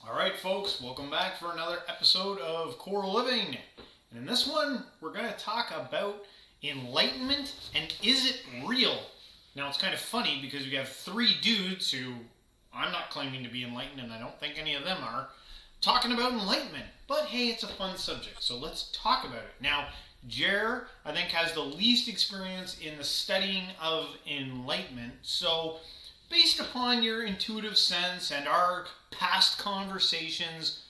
All right, folks, welcome back for another episode of Core Living. And in this one, we're going to talk about enlightenment and is it real? Now, it's kind of funny because we have three dudes who I'm not claiming to be enlightened, and I don't think any of them are, talking about enlightenment. But hey, it's a fun subject, so let's talk about it. Now, Jer, I think, has the least experience in the studying of enlightenment, so based upon your intuitive sense and our past conversations,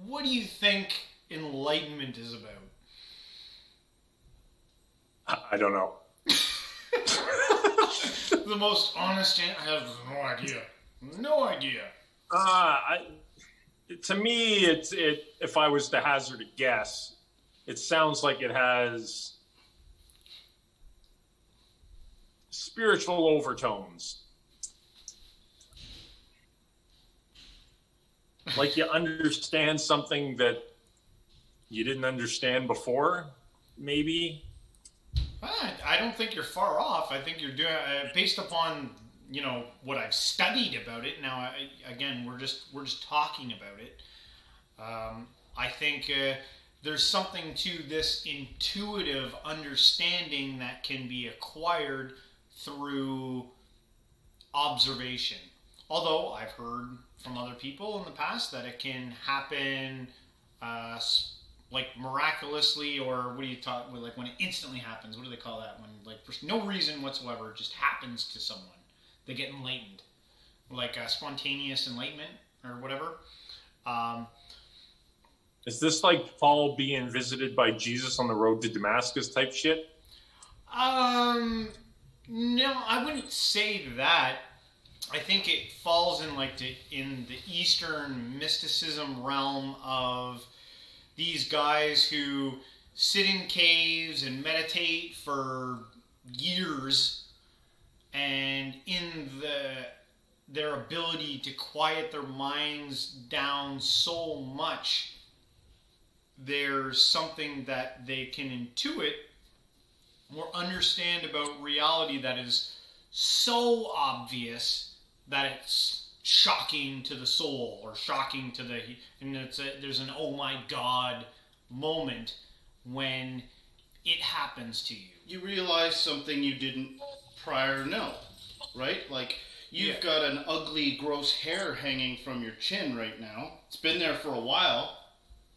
what do you think enlightenment is about? I don't know. The most honest answer, I have no idea. No idea. To me, if I was to hazard a guess, it sounds like it has spiritual overtones. Like you understand something that you didn't understand before, maybe. I don't think you're far off. I think you're doing based upon what I've studied about it. Now, again, we're just talking about it. I think there's something to this intuitive understanding that can be acquired through observation. Although I've heard from other people in the past that it can happen like miraculously, or what do you talk like when it instantly happens? What do they call that? When like for no reason whatsoever it just happens to someone, they get enlightened, like spontaneous enlightenment or whatever. Is this like Paul being visited by Jesus on the road to Damascus type shit? No, I wouldn't say that. I think it falls in in the Eastern mysticism realm of these guys who sit in caves and meditate for years, and in their ability to quiet their minds down so much, there's something that they can intuit or understand about reality that is so obvious that it's shocking to the soul or shocking to there's an oh my god moment when it happens to you. You realize something you didn't prior know, right? Like you've got an ugly, gross hair hanging from your chin right now. It's been there for a while.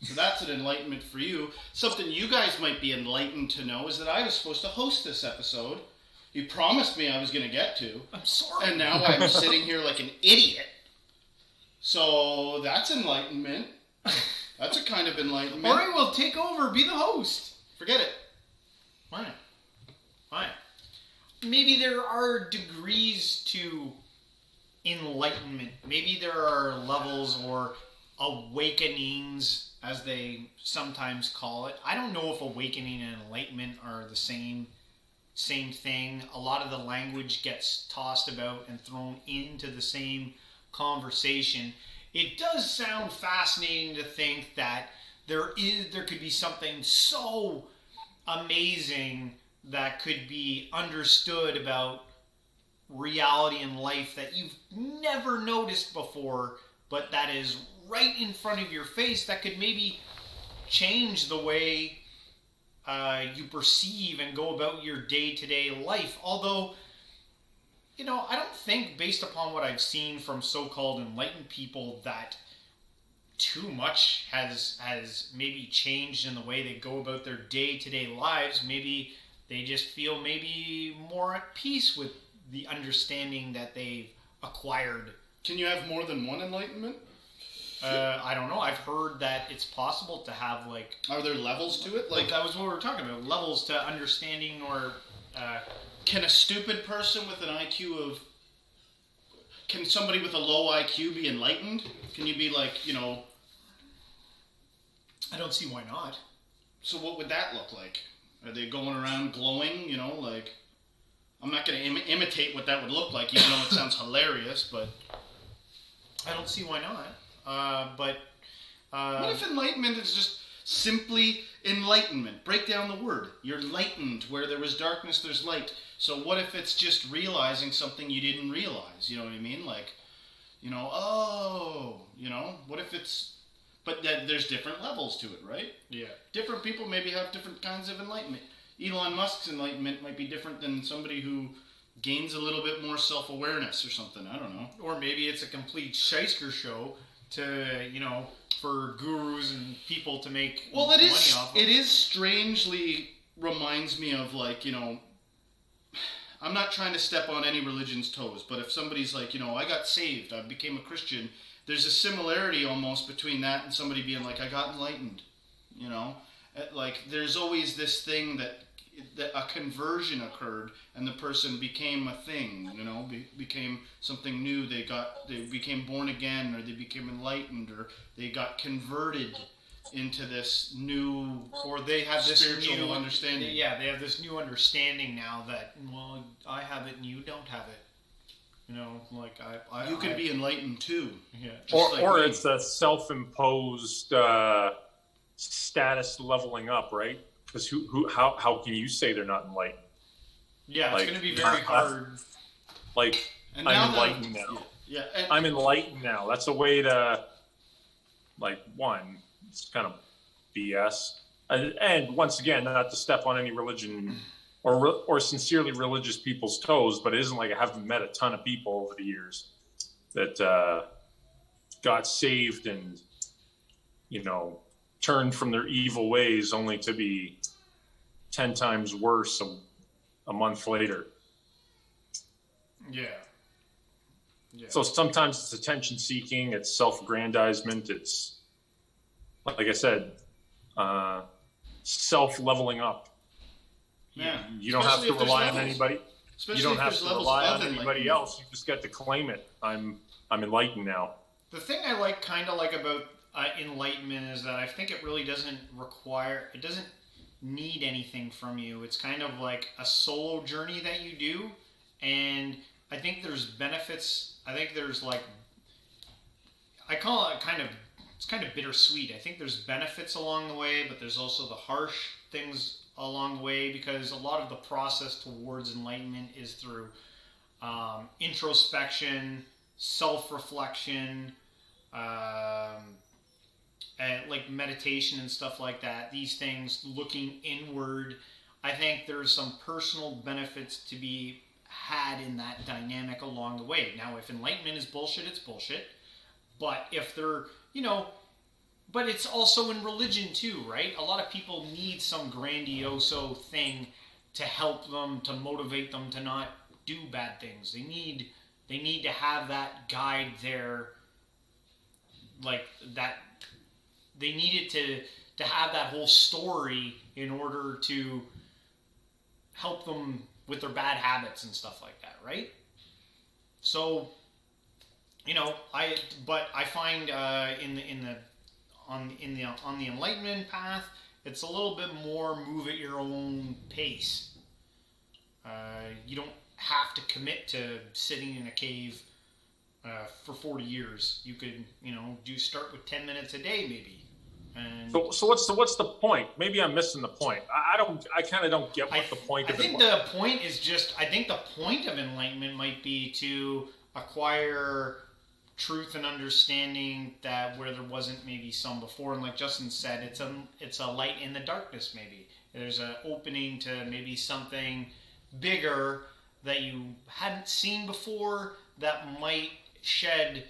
So that's an enlightenment for you. Something you guys might be enlightened to know is that I was supposed to host this episode. You promised me I was going to get to. I'm sorry. And now I'm sitting here like an idiot. So that's enlightenment. That's a kind of enlightenment. All right, well, take over. Be the host. Forget it. Fine. Maybe there are degrees to enlightenment. Maybe there are levels or awakenings, as they sometimes call it. I don't know if awakening and enlightenment are the same thing. A lot of the language gets tossed about and thrown into the same conversation. It does sound fascinating to think that there could be something so amazing that could be understood about reality and life that you've never noticed before, but that is right in front of your face, that could maybe change the way you perceive and go about your day-to-day life. Although, I don't think, based upon what I've seen from so-called enlightened people, that too much has maybe changed in the way they go about their day-to-day lives. Maybe they just feel maybe more at peace with the understanding that they've acquired. Can you have more than one enlightenment? I don't know. I've heard that it's possible to have Are there levels to it? Like that was what we were talking about. Levels to understanding, or can a stupid person with an IQ of... Can somebody with a low IQ be enlightened? Can you be I don't see why not. So what would that look like? Are they going around glowing, I'm not going to imitate what that would look like, even though it sounds hilarious, but... I don't see why not. What if enlightenment is just simply enlightenment? Break down the word. You're lightened. Where there was darkness, there's light. So what if it's just realizing something you didn't realize? You know what I mean? What if it's, but there's different levels to it, right? Yeah. Different people maybe have different kinds of enlightenment. Elon Musk's enlightenment might be different than somebody who gains a little bit more self-awareness or something. I don't know. Or maybe it's a complete shyster show to, for gurus and people to make money off of. It is strangely reminds me of I'm not trying to step on any religion's toes, but if somebody's like, I got saved, I became a Christian, there's a similarity almost between that and somebody being like, I got enlightened, Like, there's always this thing that a conversion occurred and the person became a thing, became something new. They became born again, or they became enlightened, or they got converted into this new, or they have this spiritual understanding. Yeah, they have this new understanding now that, well, I have it and you don't have it. You can be enlightened too. Yeah. Or it's a self-imposed status leveling up, right? Because how can you say they're not enlightened? Yeah, it's going to be very hard. Like, I'm enlightened now. Yeah. I'm enlightened now. That's a way to, one, it's kind of BS. And once again, not to step on any religion or sincerely religious people's toes, but it isn't like I haven't met a ton of people over the years that got saved and, turned from their evil ways only to be 10 times worse a month later. Yeah. So sometimes it's attention seeking, it's self-aggrandizement, it's, like I said, self-leveling up. Yeah. You don't have to rely on anybody. Especially you don't have to rely on anybody else. You just get to claim it. I'm enlightened now. The thing I kind of like about enlightenment is that I think it really doesn't need anything from you. It's kind of like a solo journey that you do, and I think there's benefits. I think there's I call it it's kind of bittersweet. I think there's benefits along the way, but there's also the harsh things along the way, because a lot of the process towards enlightenment is through introspection, self-reflection, and meditation and stuff like that. These things, looking inward. I think there's some personal benefits to be had in that dynamic along the way. Now, if enlightenment is bullshit, it's bullshit. But if they're, but it's also in religion too, right? A lot of people need some grandioso thing to help them, to motivate them to not do bad things. They need to have that guide there, that. They needed to have that whole story in order to help them with their bad habits and stuff like that, right? So, I find on the enlightenment path, it's a little bit more move at your own pace. You don't have to commit to sitting in a cave for 40 years. You could, start with 10 minutes a day, maybe. And so what's the point? Maybe I'm missing the point. I kind of don't get what the point of it was. I think the point of enlightenment might be to acquire truth and understanding that where there wasn't maybe some before. And like Justin said, it's a light in the darkness. Maybe there's an opening to maybe something bigger that you hadn't seen before that might shed,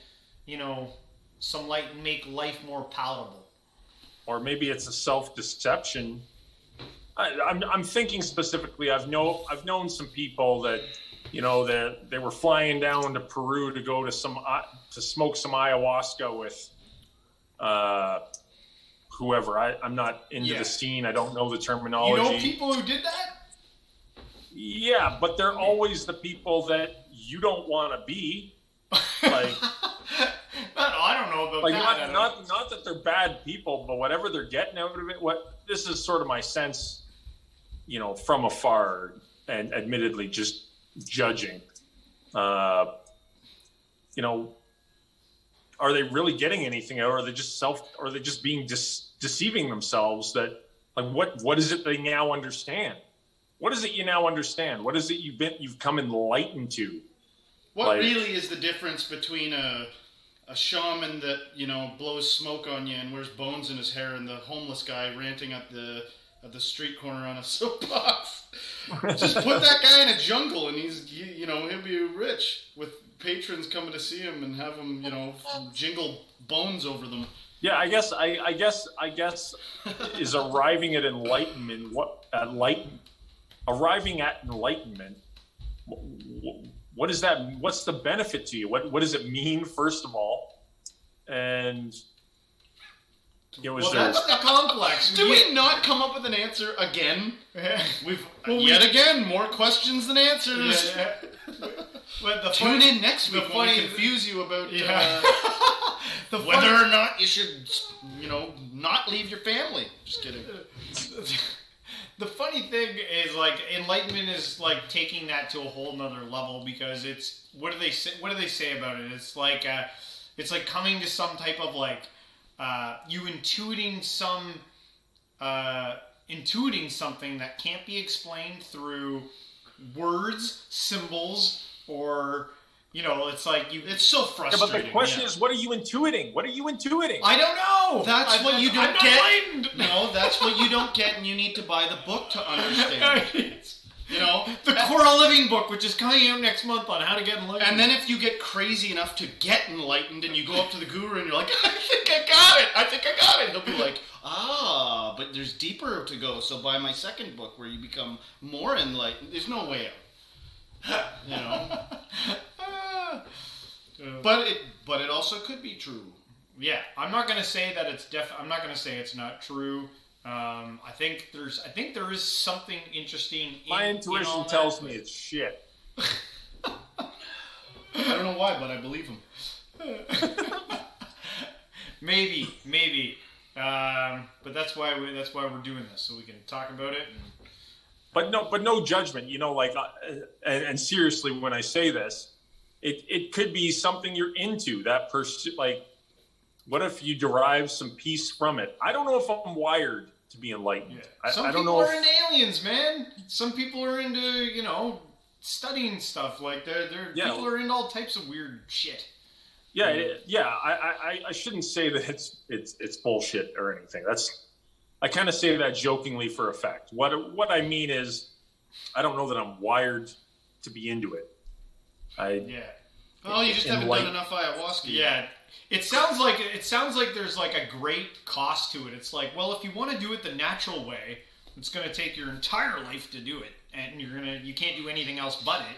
some light and make life more palatable. Or maybe it's a self-deception. I'm thinking specifically. I've known some people that, that they were flying down to Peru to go to smoke some ayahuasca with whoever. I'm not into the scene. I don't know the terminology. People who did that? Yeah, but they're always the people that you don't want to be. I don't know about that. Not that they're bad people, but whatever they're getting out of it. This is sort of my sense, from afar, and admittedly just judging. Are they really getting anything out, or are they just being deceiving themselves? That what is it they now understand? What is it you now understand? What is it you've come enlightened to? What Like- really is the difference between a shaman that, blows smoke on you and wears bones in his hair and the homeless guy ranting at the street corner on a soapbox? Just put that guy in a jungle and he'll be rich with patrons coming to see him and have him, jingle bones over them. Yeah, I guess is arriving at enlightenment. Arriving at enlightenment. What is that? What's the benefit to you? What does it mean, first of all? And well, that's the complex. Do we not come up with an answer again? We've again more questions than answers. Yeah. But Tune in next week when we confuse you about whether or not you should, not leave your family. Just kidding. The funny thing is, like, enlightenment is like taking that to a whole nother level, because it's what do they say about it? It's like coming to some type of like you intuiting something that can't be explained through words, symbols, or it's like you. It's so frustrating. Yeah, but the question is, what are you intuiting? What are you intuiting? I don't know. That's what you don't get. Enlightened. No, that's what you don't get, and you need to buy the book to understand. The Coral Living book, which is coming out next month on how to get enlightened. And then if you get crazy enough to get enlightened, and you go up to the guru and you're like, I think I got it. He'll be like, but there's deeper to go. So buy my second book where you become more enlightened. There's no way out. But it also could be true. Yeah, I'm not gonna say that it's I'm not gonna say it's not true. I think there is something interesting. My intuition tells me it's shit. I don't know why, but I believe him. Maybe. But that's why we're doing this, so we can talk about it. But no judgment. And seriously, when I say this, it could be something you're into. That person, like, what if you derive some peace from it? I don't know if I'm wired to be enlightened. Yeah. Some people are into aliens, man. Some people are into studying stuff. Like people are into all types of weird shit. Yeah. I shouldn't say that it's bullshit or anything. I kind of say that jokingly for effect. What I mean is, I don't know that I'm wired to be into it. Well, you just haven't done enough ayahuasca. Yeah. It sounds like there's like a great cost to it. It's like, well, if you want to do it the natural way, it's going to take your entire life to do it, and you can't do anything else but it.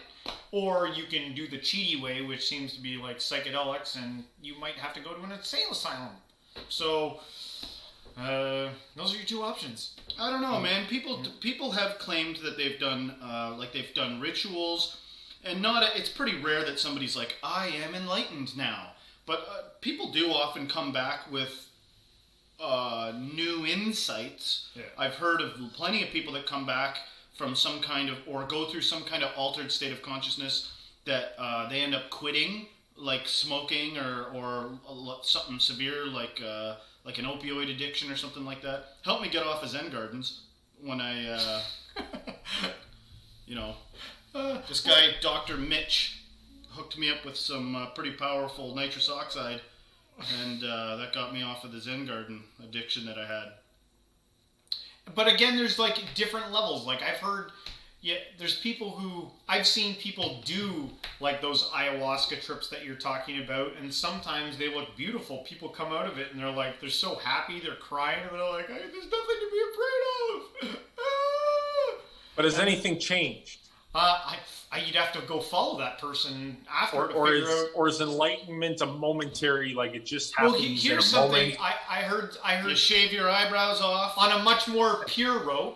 Or you can do the cheaty way, which seems to be like psychedelics, and you might have to go to an insane asylum. So those are your two options. I don't know, man. People have claimed that they've done rituals, and it's pretty rare that somebody's like, I am enlightened now. But people do often come back with new insights. Yeah. I've heard of plenty of people that come back from some kind of, or go through some kind of altered state of consciousness that they end up quitting, like smoking or something severe like an opioid addiction or something like that. Helped me get off of Zen Gardens when I, this guy, Dr. Mitch, hooked me up with some pretty powerful nitrous oxide, and that got me off of the Zen Garden addiction that I had. But again, there's like different levels. Like I've seen people do like those ayahuasca trips that you're talking about, and sometimes they look beautiful. People come out of it and they're so happy, they're crying, and they're like, there's nothing to be afraid of. But has anything changed? You'd have to go follow that person after or is enlightenment a momentary, like it just happens? Well, here's something I heard. You shave your eyebrows off on a much more pure road,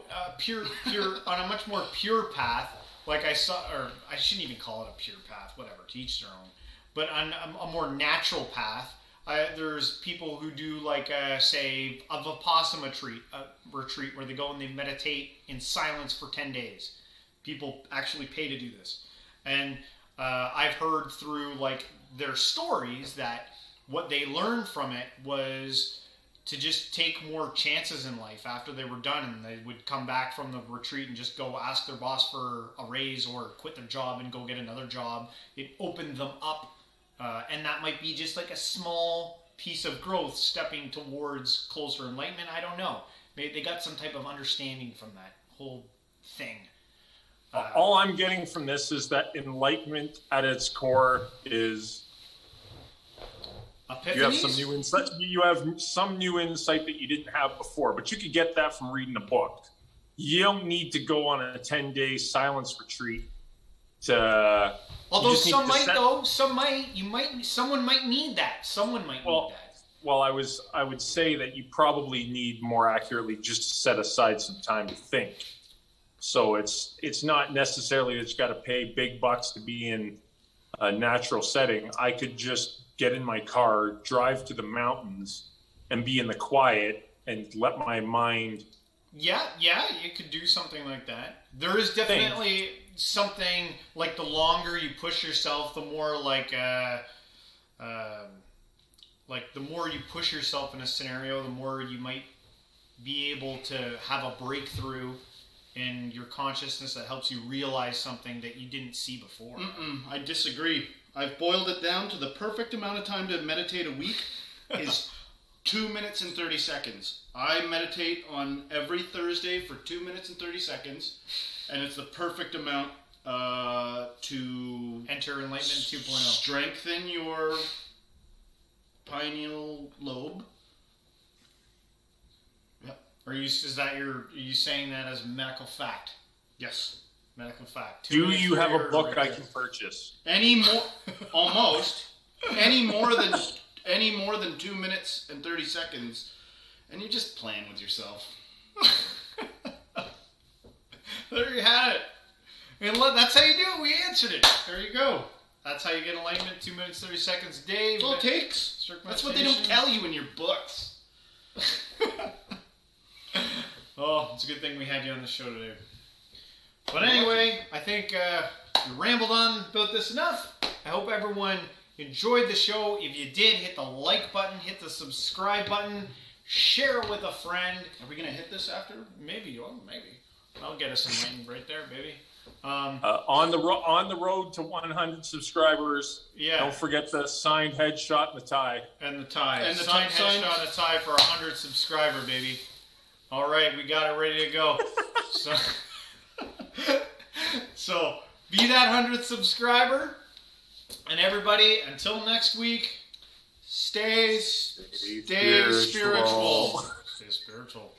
on a much more pure path. Like I shouldn't even call it a pure path. Whatever, to each their own. But on a more natural path, there's people who do like say a Vipassana retreat where they go and they meditate in silence for 10 days. People actually pay to do this. And I've heard through like their stories that what they learned from it was to just take more chances in life after they were done, and they would come back from the retreat and just go ask their boss for a raise or quit their job and go get another job. It opened them up, and that might be just like a small piece of growth stepping towards closer enlightenment. I don't know. Maybe they got some type of understanding from that whole thing. All I'm getting from this is that enlightenment at its core is Epiphanies? you have some new insight. You have some new insight that you didn't have before, but you could get that from reading a book. You don't need to go on a 10-day silence retreat to. Although some might, though. Some might. Someone might need that. Someone might need that. Well, I would say that you probably need, more accurately, just to set aside some time to think. So it's not necessarily that you got to pay big bucks to be in a natural setting. I could just get in my car, drive to the mountains, and be in the quiet and let my mind. Yeah, you could do something like that. There is definitely something like the longer you push yourself, the more the more you push yourself in a scenario, the more you might be able to have a breakthrough in your consciousness that helps you realize something that you didn't see before. I disagree. I've boiled it down to the perfect amount of time to meditate a week is 2 minutes and 30 seconds. I meditate on every Thursday for 2 minutes and 30 seconds, and it's the perfect amount to enter Enlightenment 2.0. Strengthen your pineal lobe. Yep. Are you saying that as medical fact? Yes. Medical fact. Do you have a book I can purchase? Any more than 2 minutes and 30 seconds, and you're just playing with yourself. There you had it. And that's how you do it. We answered it. There you go. That's how you get enlightenment. 2 minutes, 30 seconds a day. That's all it takes. That's what they don't tell you in your books. Oh, it's a good thing we had you on the show today. But anyway, I think we rambled on about this enough. I hope everyone enjoyed the show. If you did, hit the like button, hit the subscribe button, share it with a friend. Are we going to hit this after? Maybe. I'll get us enlightened right there, baby. On the road to 100 subscribers. Yeah. Don't forget the signed headshot and the tie. And the tie. And the signed headshot and a tie for 100 subscriber, baby. All right, we got it ready to go. So be that 100th subscriber. And everybody, until next week, stay spiritual. Stay spiritual.